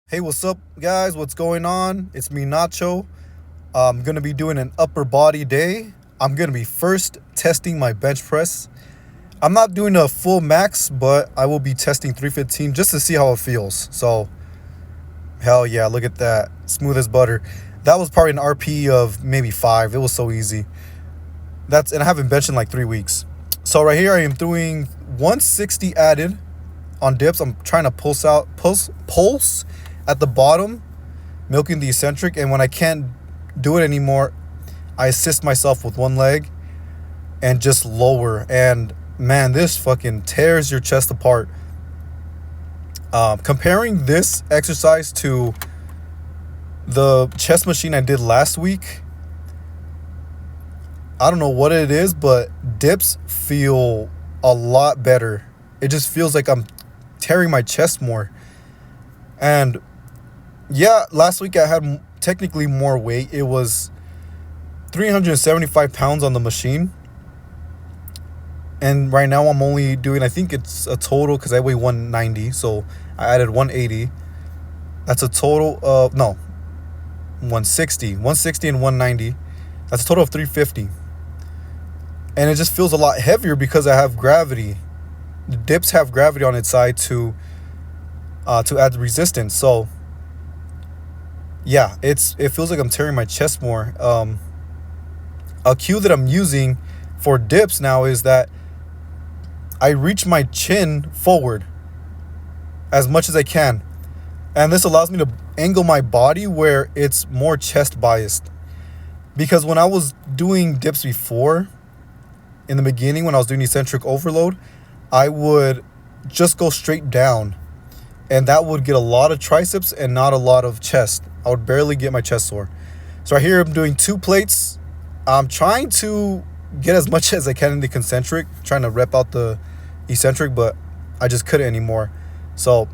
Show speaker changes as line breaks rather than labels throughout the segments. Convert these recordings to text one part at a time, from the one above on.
Hey, what's up, guys? What's going on? It's me, Nacho. I'm gonna be doing an upper body day. I'm gonna be first testing my bench press. I'm not doing a full max, but I will be testing 315 just to see how it feels. So, hell yeah, look at that. Smooth as butter. That was probably an RP of maybe 5. It was so easy. And I haven't benched in like 3 weeks. So, right here, I am doing 160 added on dips. I'm trying to pulse at the bottom, milking the eccentric, and when I can't do it anymore, I assist myself with one leg and just lower. And man, this fucking tears your chest apart. Comparing this exercise to the chest machine I did last week, I don't know what it is, but dips feel a lot better. It just feels like I'm tearing my chest more. And yeah, last week I had technically more weight. It was 375 pounds on the machine. And right now I'm only doing, I think it's a total, because I weigh 190. So I added 180. That's a total of, no, 160. 160 and 190. That's a total of 350. And it just feels a lot heavier because I have gravity. The dips have gravity on its side to add resistance. So yeah, it feels like I'm tearing my chest more. A cue that I'm using for dips now is that I reach my chin forward as much as I can. And this allows me to angle my body where it's more chest biased. Because when I was doing dips before, in the beginning when I was doing eccentric overload, I would just go straight down. And that would get a lot of triceps and not a lot of chest. I would barely get my chest sore. So right here I'm doing 2 plates. I'm trying to get as much as I can in the concentric, trying to rep out the eccentric, but I just couldn't anymore. So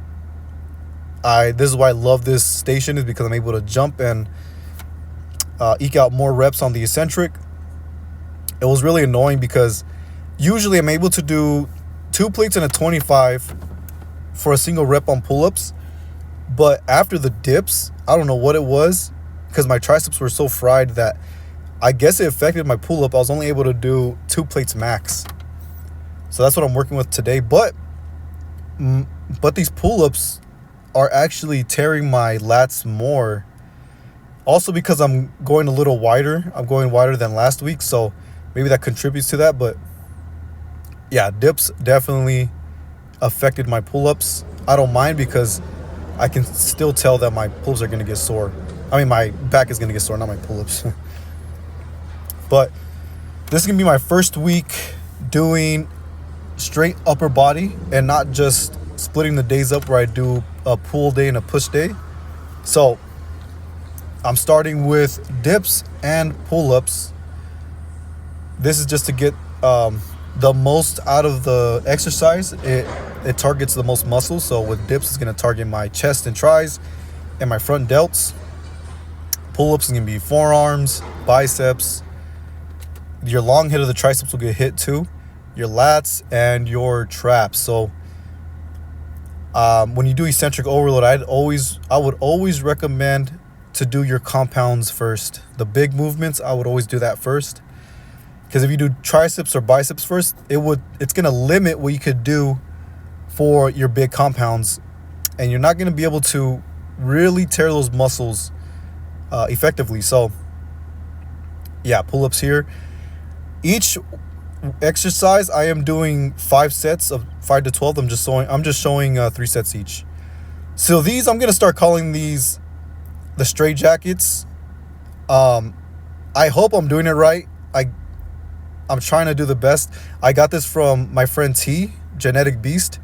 this is why I love this station, is because I'm able to jump and eke out more reps on the eccentric. It was really annoying because usually I'm able to do 2 plates and a 25 for a single rep on pull-ups. But after the dips, I don't know what it was, because my triceps were so fried that I guess it affected my pull-up. I was only able to do 2 plates max. So that's what I'm working with today. But these pull-ups are actually tearing my lats more. Also because I'm going a little wider. I'm going wider than last week, so maybe that contributes to that. But yeah, dips definitely affected my pull-ups. I don't mind because I can still tell that my pull-ups are going to get sore. I mean, my back is going to get sore, not my pull-ups. But this is going to be my first week doing straight upper body and not just splitting the days up where I do a pull day and a push day. So I'm starting with dips and pull-ups. This is just to get the most out of the exercise. It targets the most muscles. So with dips, it's going to target my chest and tris and my front delts. Pull-ups is going to be forearms, biceps. Your long head of the triceps will get hit too. Your lats and your traps. So when you do eccentric overload, I would always recommend to do your compounds first. The big movements, I would always do that first. Because if you do triceps or biceps first, it's going to limit what you could do for your big compounds. And you're not going to be able to really tear those muscles effectively. So yeah, pull-ups here. Each exercise, I am doing 5 sets of 5 to 12. I'm just showing 3 sets each. So these, I'm going to start calling these the straight jackets. I hope I'm doing it right. I'm trying to do the best. I got this from my friend T, Genetic Beast.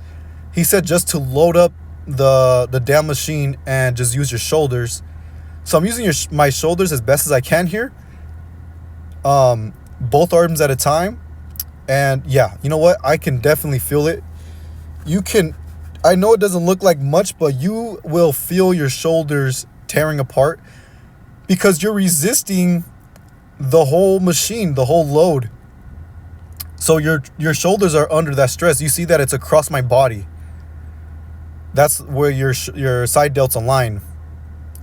He said just to load up the damn machine and just use your shoulders. So I'm using my shoulders as best as I can here. Both arms at a time. And yeah, you know what? I can definitely feel it. I know it doesn't look like much, but you will feel your shoulders tearing apart because you're resisting the whole machine, the whole load. So your shoulders are under that stress. You see that it's across my body. that's where your side delts align,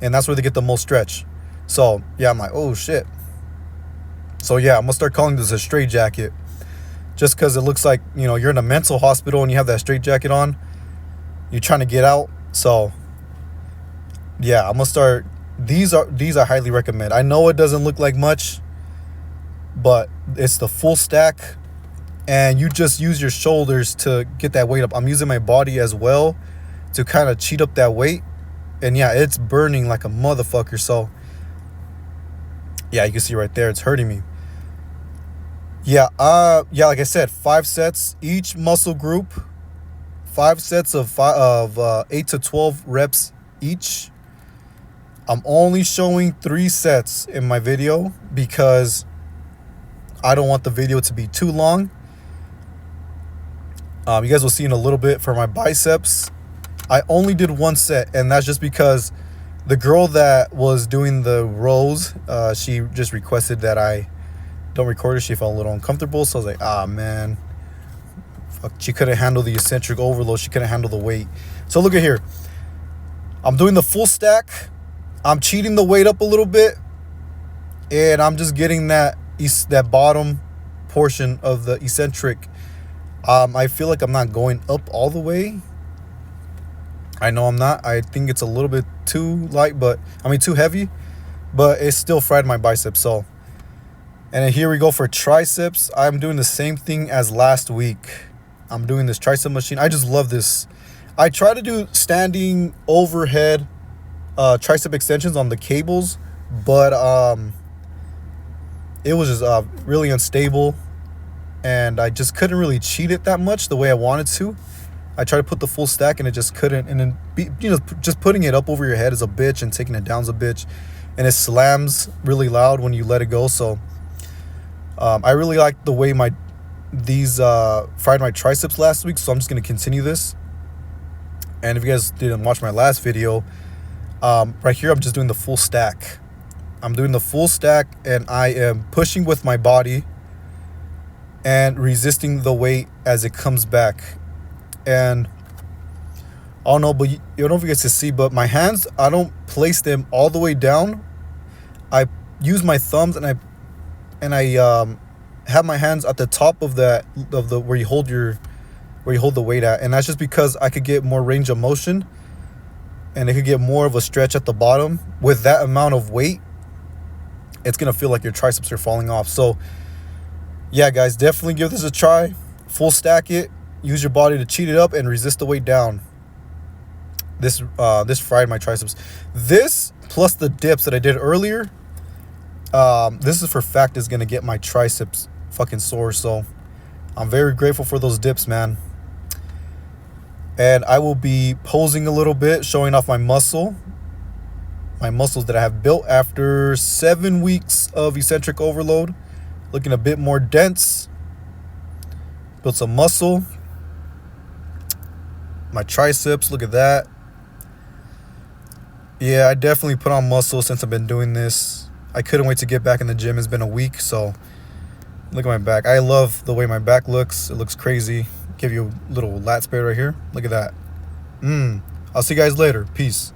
and that's where they get the most stretch. So yeah, I'm like, oh shit. So yeah, I'm gonna start calling this a straight jacket, just because it looks like, you know, you're in a mental hospital and you have that straight jacket on. You're trying to get out. So yeah, I'm gonna start. These I highly recommend. I know it doesn't look like much, but it's the full stack, and you just use your shoulders to get that weight up. I'm using my body as well to kind of cheat up that weight, and yeah, it's burning like a motherfucker. So yeah, you can see right there, it's hurting me. Yeah, like I said, 5 sets each muscle group, 5 sets of 8 to 12 reps each. I'm only showing 3 sets in my video because I don't want the video to be too long. You guys will see in a little bit for my biceps. I only did 1 set, and that's just because the girl that was doing the rows, she just requested that I don't record her. She felt a little uncomfortable, so I was like, ah, man. Fuck, she couldn't handle the eccentric overload. She couldn't handle the weight. So look at here. I'm doing the full stack. I'm cheating the weight up a little bit, and I'm just getting that bottom portion of the eccentric. I feel like I'm not going up all the way. I know I'm not. I think it's a little bit too light, too heavy, but it still fried my biceps. So, and then here we go for triceps. I'm doing the same thing as last week. I'm doing this tricep machine. I just love this. I try to do standing overhead tricep extensions on the cables, but it was just really unstable, and I just couldn't really cheat it that much the way I wanted to. I tried to put the full stack and it just couldn't. And then just putting it up over your head is a bitch, and taking it down is a bitch, and it slams really loud when you let it go. So I really like the way these fried my triceps last week, so I'm just gonna continue this. And if you guys didn't watch my last video, right here I'm just doing the full stack. I'm doing the full stack, and I am pushing with my body and resisting the weight as it comes back. And I don't know, but you don't know if you guys can see, but my hands, I don't place them all the way down. I use my thumbs, and I have my hands at the top of the where you hold the weight at, and that's just because I could get more range of motion, and it could get more of a stretch at the bottom. With that amount of weight, it's gonna feel like your triceps are falling off. So yeah, guys, definitely give this a try. Full stack it. Use your body to cheat it up and resist the weight down. This fried my triceps. This plus the dips that I did earlier, this is for fact is gonna get my triceps fucking sore. So I'm very grateful for those dips, man. And I will be posing a little bit, showing off my muscles that I have built after 7 weeks of eccentric overload. Looking a bit more dense. Built some muscle. My triceps, look at that. Yeah, I definitely put on muscle since I've been doing this. I couldn't wait to get back in the gym. It's been a week, so look at my back. I love the way my back looks. It looks crazy. Give you a little lat spray right here. Look at that. I'll see you guys later. Peace.